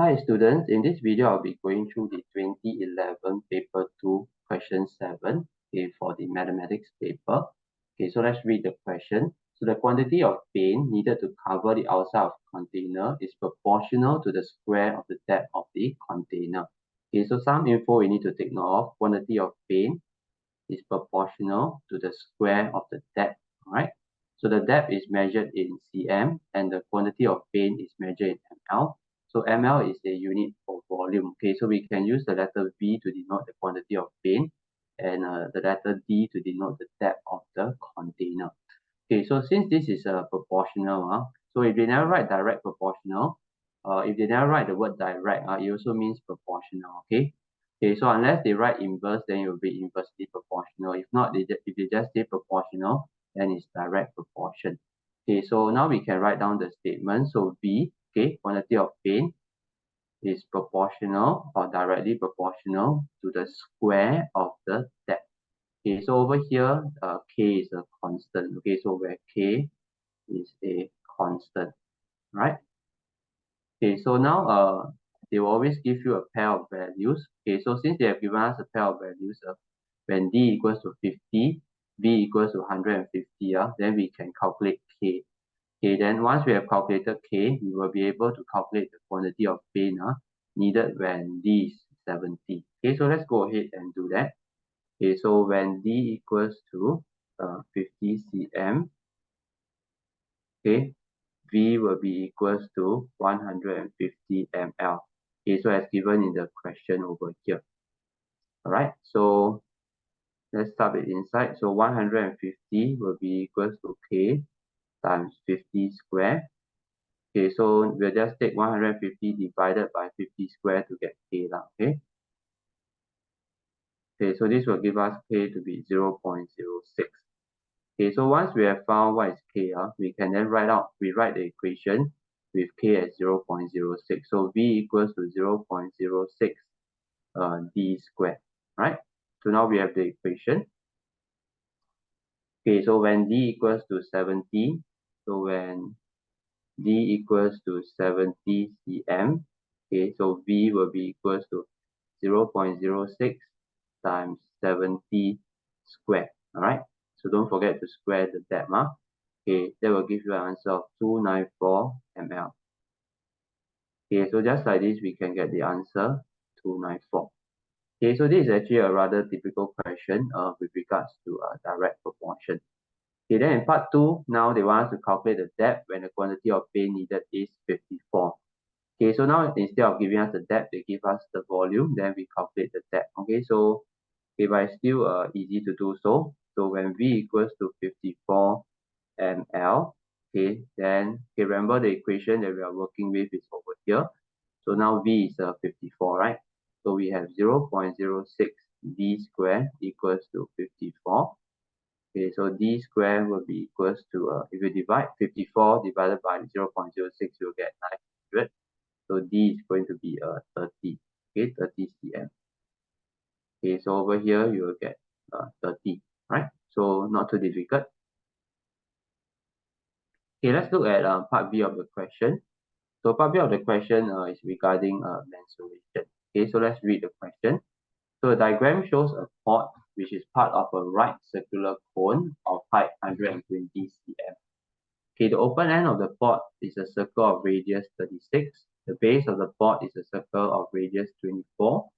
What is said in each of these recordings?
Hi students, in this video I'll be going through the 2011 paper 2 question 7 for the mathematics paper. So let's read the question. So the quantity of paint needed to cover the outside of the container is proportional to the square of the depth of the container. So some info we need to take note of. Quantity of paint is proportional to the square of the depth. Alright. So the depth is measured in cm and the quantity of paint is measured in ml. So ml is a unit for volume. So we can use the letter V to denote the quantity of paint and the letter D to denote the depth of the container. So since this is a proportional, so if they never write direct proportional, if they never write the word direct, it also means proportional. So unless they write inverse, then it will be inversely proportional. If not, if they just say proportional, then it's direct proportion. So now we can write down the statement. So V, quantity of paint is proportional or directly proportional to the square of the depth. So over here, K is a constant. So where K is a constant, right? So now they will always give you a pair of values. So since they have given us a pair of values, when D equals to 50, V equals to 150, then we can calculate K. Then once we have calculated K, we will be able to calculate the quantity of paint needed when D is 70. So let's go ahead and do that. So when D equals to 50 cm, V will be equals to 150 ml. So as given in the question over here. Alright, so let's start with inside. So 150 will be equals to K times 50 square. So we'll just take 150 divided by 50 square to get K lah. So this will give us K to be 0.06. So once we have found what is K, we can then write the equation with K as 0.06. So V equals to 0.06 D squared, right? So now we have the equation. So when D equals to 70, so when D equals to 70 cm, so V will be equals to 0.06 times 70 squared, alright? So don't forget to square the depth, that will give you an answer of 294 ml. So just like this, we can get the answer 294. So this is actually a rather typical question with regards to direct proportion. Then in part 2, now they want us to calculate the depth when the quantity of paint needed is 54. So now instead of giving us the depth, they give us the volume, then we calculate the depth. So but it's still easy to do so. So when V equals to 54 ml, then remember the equation that we are working with is over here. So now V is 54, right? So we have 0.06 D squared equals to 54. So D squared will be equals to, if you divide 54 divided by 0.06, you'll get 900. So D is going to be 30, 30 cm. So over here you will get 30, right? So not too difficult. Let's look at part B of the question. So part B of the question is regarding mensuration. So let's read the question. So the diagram shows a pot which is part of a right circular cone of height 120 cm. The open end of the pot is a circle of radius 36. The base of the pot is a circle of radius 24.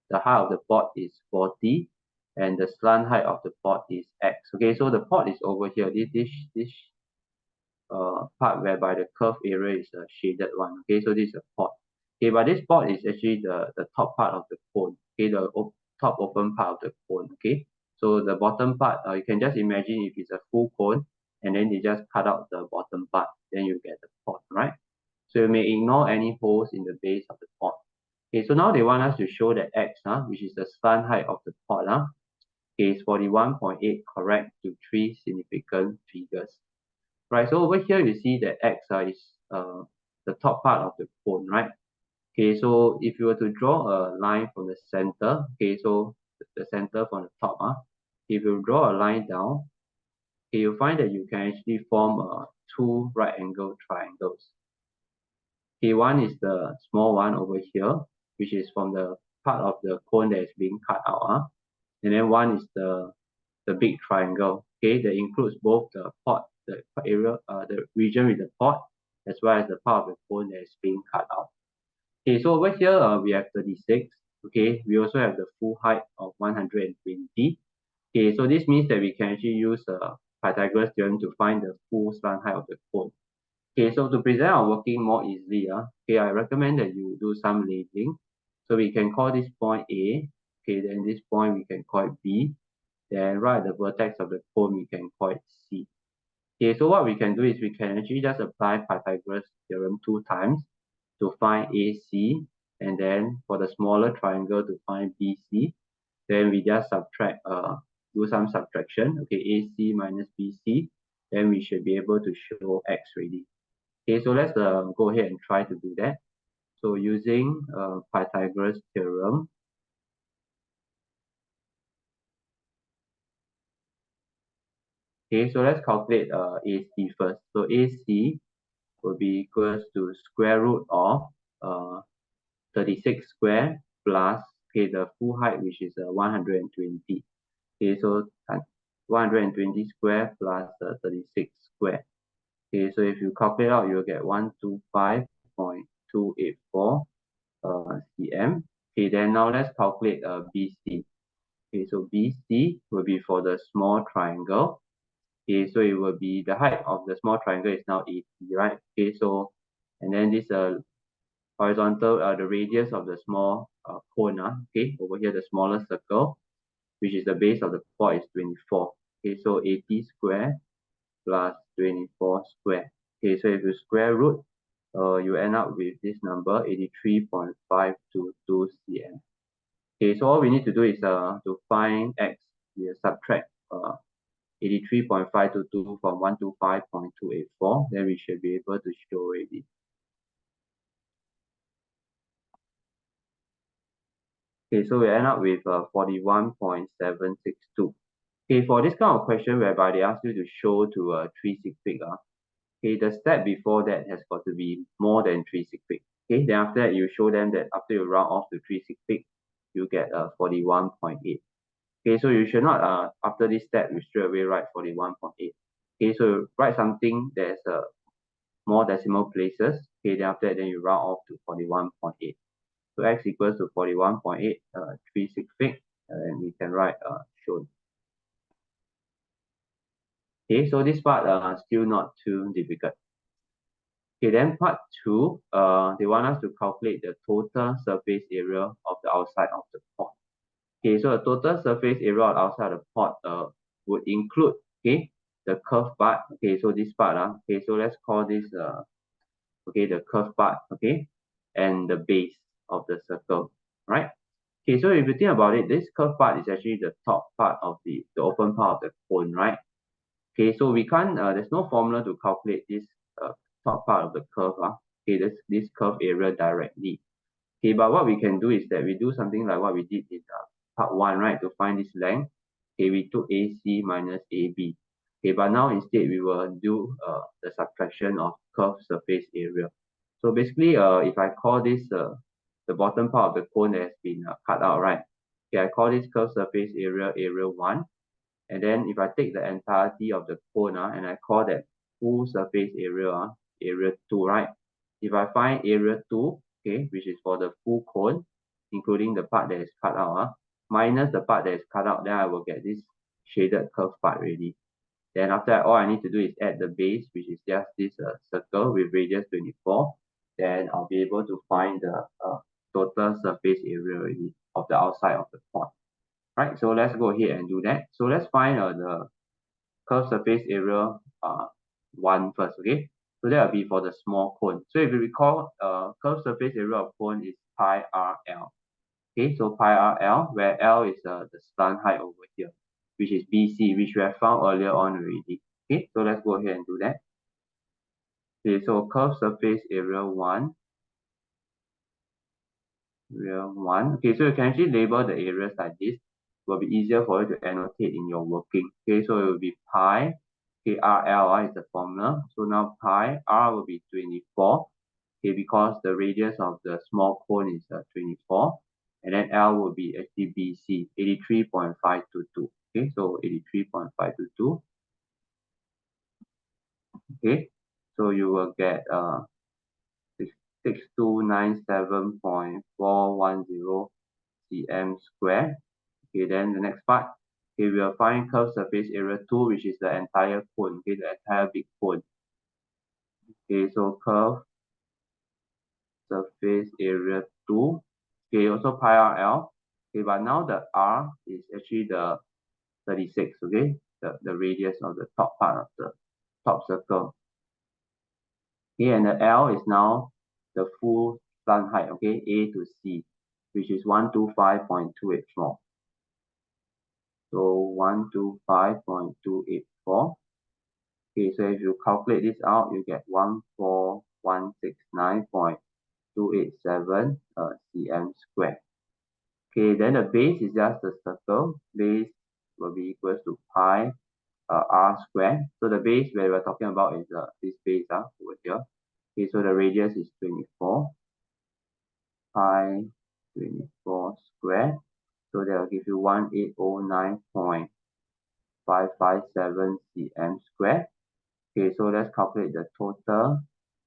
The height of the pot is 40. And the slant height of the pot is x. So the pot is over here. This part whereby the curved area is a shaded one. So this is a pot. But this pot is actually the top part of the cone. The top open part of the cone. So the bottom part, you can just imagine if it's a full cone, and then you just cut out the bottom part, then you get the pot, right? So you may ignore any holes in the base of the pot. So now they want us to show that x, which is the slant height of the pot, is 41.8 correct to 3 significant figures. Right, so over here you see that x is the top part of the cone, right? So if you were to draw a line from the center, so the center from the top, if you draw a line down, you'll find that you can actually form two right angle triangles. K1 is the small one over here, which is from the part of the cone that is being cut out. And then 1 is the big triangle, okay, that includes both the pot, the area, the region with the pot, as well as the part of the cone that is being cut out. Okay, so over here we have 36. Okay, we also have the full height of 120. Okay, so this means that we can actually use Pythagoras theorem to find the full slant height of the cone. Okay, so to present our working more easily, okay, I recommend that you do some labeling. So we can call this point A. Okay, then this point we can call it B. Then right at the vertex of the cone we can call it C. Okay, so what we can do is we can actually just apply Pythagoras theorem 2 times to find AC, and then for the smaller triangle to find BC. Then we just subtract, do some subtraction. Okay, AC minus BC. Then we should be able to show X already. Okay, so let's go ahead and try to do that. So using Pythagoras theorem, okay, so let's calculate AC first. So AC will be equals to square root of 36 square plus, okay, the full height, which is 120. Okay, so 120 square plus 36 square. Okay, so if you calculate out, you'll get 125.284 cm. Okay, then now let's calculate BC. Okay, so BC will be for the small triangle. Okay, so it will be the height of the small triangle is now 80, right? Okay, so and then this horizontal, the radius of the small cone, okay, over here the smaller circle, which is the base of the pot, is 24. Okay, so 80 square plus 24 square. Okay, so if you square root, you end up with this number 83.522 cm. Okay, so all we need to do is to find X, we subtract 83.522 from 125.284, then we should be able to show already. Okay, so we end up with 41.762. Okay, for this kind of question whereby they ask you to show to 3 sig fig, okay, the step before that has got to be more than 3 sig fig. Okay, then after that you show them that after you round off to 3 sig fig, you get 41.8. Okay, so you should not after this step you straight away write 41.8. Okay, so write something that's more decimal places. Okay, then after that then you round off to 41.8. So X equals to 41.8, 3 sig fig, and we can write shown. Okay, so this part still not too difficult. Okay, then part 2, they want us to calculate the total surface area of the outside of the pot. Okay, so the total surface area of outside the pot would include, okay, the curved part. Okay, so this part, okay, so let's call this okay, the curved part, okay, and the base of the circle, right? Okay, so if you think about it, this curved part is actually the top part of the open part of the cone, right? Okay, so we can't, there's no formula to calculate this top part of the curve, okay, this curve area directly. Okay, but what we can do is that we do something like what we did in part 1, right, to find this length. Okay, we took AC minus AB. Okay, but now instead we will do the subtraction of curved surface area. So basically, if I call this the bottom part of the cone that has been cut out, right? Okay, I call this curved surface area area 1. And then if I take the entirety of the cone and I call that full surface area area 2, right? If I find area 2, okay, which is for the full cone, including the part that is cut out, minus the part that is cut out, then I will get this shaded curve part already. Then after that, all I need to do is add the base, which is just this circle with radius 24. Then I'll be able to find the total surface area already of the outside of the pot. Right, so let's go ahead and do that. So let's find the curved surface area 1 first, okay? So that will be for the small cone. So if you recall, curved surface area of cone is pi RL. Okay, so pi RL, where L is the slant height over here, which is BC, which we have found earlier on already. Okay, so let's go ahead and do that. Okay, so curved surface area 1. Area 1. Okay, so you can actually label the areas like this. Will be easier for you to annotate in your working. Okay, so it will be pi, okay, RL is the formula. So now pi, R will be 24. okay, because the radius of the small cone is 24, and then L will be actually BC, 83.522. Okay, so 83.522. Okay, so you will get 6297.410 cm square. Okay, then the next part, okay, we will find curved surface area 2, which is the entire cone, okay, the entire big cone. Okay, so curved surface area 2. Okay, also pi RL. Okay, but now the R is actually the 36, okay, the radius of the top part of the top circle. Okay, and the L is now the full slant height, okay, A to C, which is 125.284. So 125.284. Okay, so if you calculate this out, you get 14169.287 cm square. Okay, then the base is just the circle. Base will be equals to pi r square. So the base where we're talking about is this base over here. Okay, so the radius is 24. Pi 24 square. So that will give you 1809.557 cm square. Okay, so let's calculate the total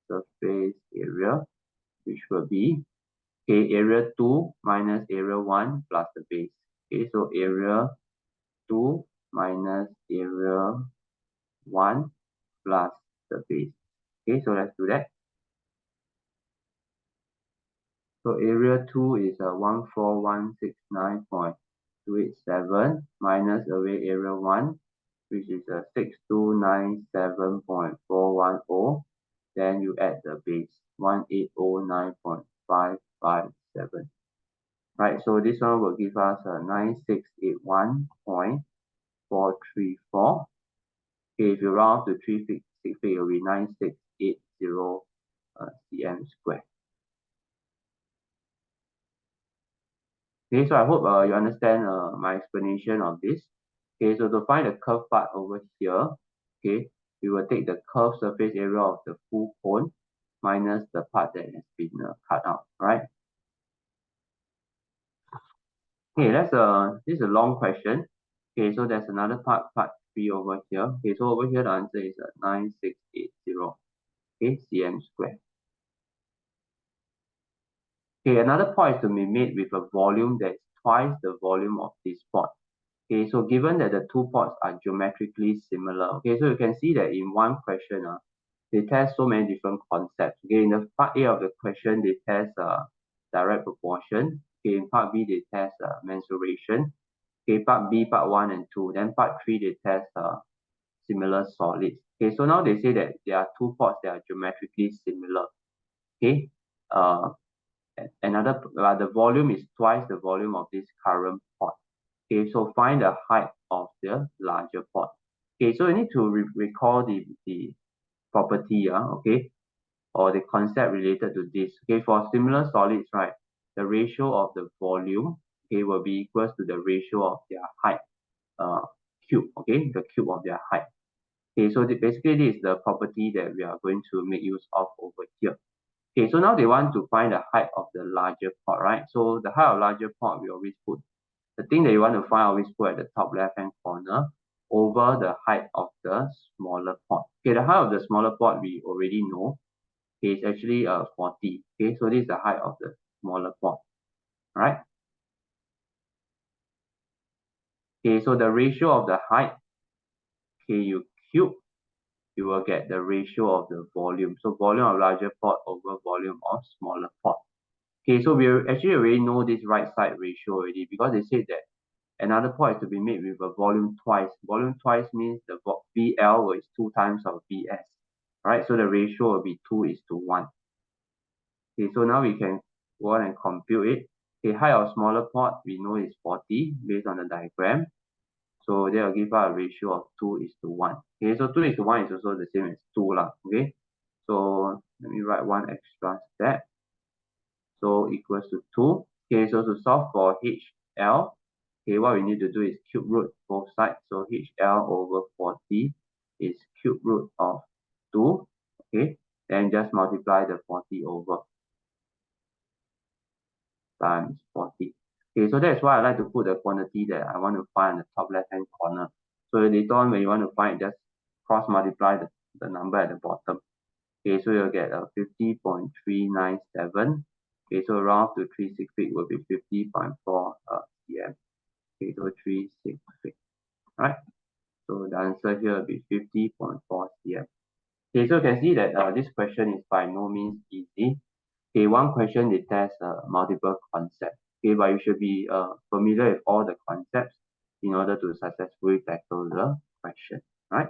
surface area, which will be, okay, area 2 minus area 1 plus the base. Okay, so area 2 minus area 1 plus the base. Okay, so let's do that. So area 2 is 14169.287 minus away area 1, which is 6297.410. Then you add the base, 1809.557. Right, so this one will give us 9681.434. Okay, if you round to 3 feet, 6 feet, it will be 9680 cm square. Okay, so I hope you understand my explanation of this. Okay, so to find the curved part over here, okay, we will take the curved surface area of the full cone minus the part that has been cut out, right? Okay, this is a long question. Okay, so there's another part 3 over here. Okay, so over here the answer is 9680, okay, cm square. Okay, another pot is to be made with a volume that's twice the volume of this pot. Okay, so given that the two pots are geometrically similar, okay, so you can see that in one question, they test so many different concepts. Okay, in the part A of the question, they test direct proportion. Okay, in part B, they test mensuration. Okay, part B, part 1 and 2. Then part 3, they test similar solids. Okay, so now they say that there are two pots that are geometrically similar. Okay, the volume is twice the volume of this current pot. Okay, so find the height of the larger pot. Okay, so you need to recall the property, okay, or the concept related to this. Okay, for similar solids, right, the ratio of the volume, okay, will be equals to the ratio of their height, cube, okay, the cube of their height. Okay, so basically this is the property that we are going to make use of over here. Okay, so now they want to find the height of the larger pot, right? So the height of larger pot, we always put the thing that you want to find, always put at the top left hand corner over the height of the smaller pot. Okay, the height of the smaller pot we already know. Okay, it's actually 40. Okay, so this is the height of the smaller pot. Right? Okay, so the ratio of the height, okay, you cube, you will get the ratio of the volume. So volume of larger pot over volume of smaller pot. Okay, so we actually already know this right side ratio already, because they said that another pot is to be made with a volume twice. Volume twice means the VL is 2 times of VS. Right, so the ratio will be 2:1. Okay, so now we can go on and compute it. Okay, height of smaller pot we know is 40 based on the diagram. So that will give us a ratio of 2:1. Okay, so 2:1 is also the same as 2 lah. Okay, so let me write one extra step. So equals to 2. Okay, so to solve for HL, okay, what we need to do is cube root both sides. So HL over 40 is cube root of 2. Okay, then just multiply the 40 over times 40. Okay, so that's why I like to put the quantity that I want to find in the top left hand corner. So later on when you want to find, just cross multiply the number at the bottom. Okay, so you'll get 50.397. Okay, so round to 368 will be 50.4 cm. Okay, so 368. Right? So the answer here will be 50.4 cm. Okay, so you can see that this question is by no means easy. Okay, one question they test multiple concepts. Okay, but you should be familiar with all the concepts in order to successfully tackle the question. Right?